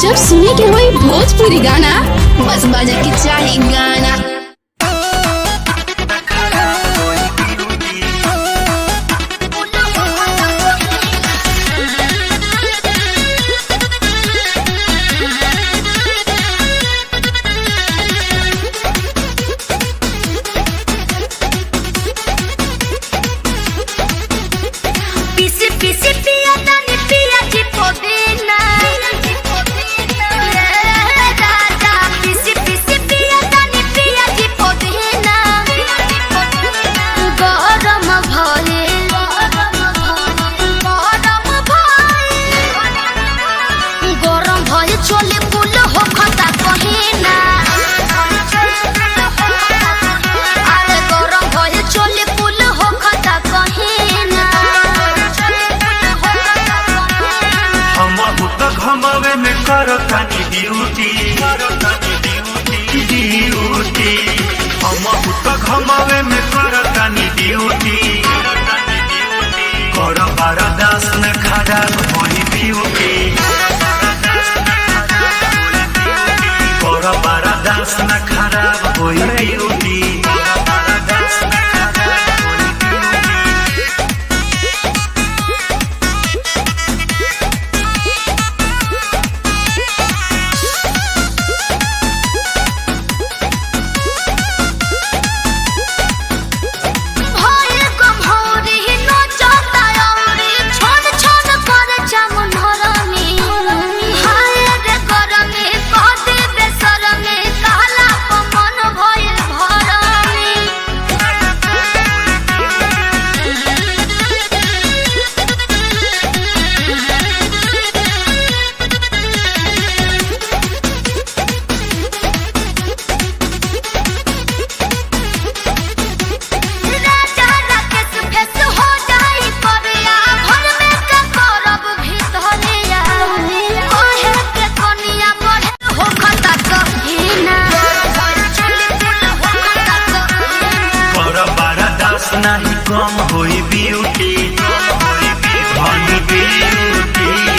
जब सुने के होई भोजपुरी गाना, बस बजे के चाही गाना। चोले पुल हो खता कहिना, अरे गरम भइल चोले पुल हो खता कहिना। हम हुत घमवे में करतानी ड्यूटी, हम हुत घमवे में करतानी ड्यूटी। कर बारदास न खड़ा होई ब्यूटी, बारादास न खराब होई ब्यूटी। नहीं कम होई ब्यूटी, ब्यूटी।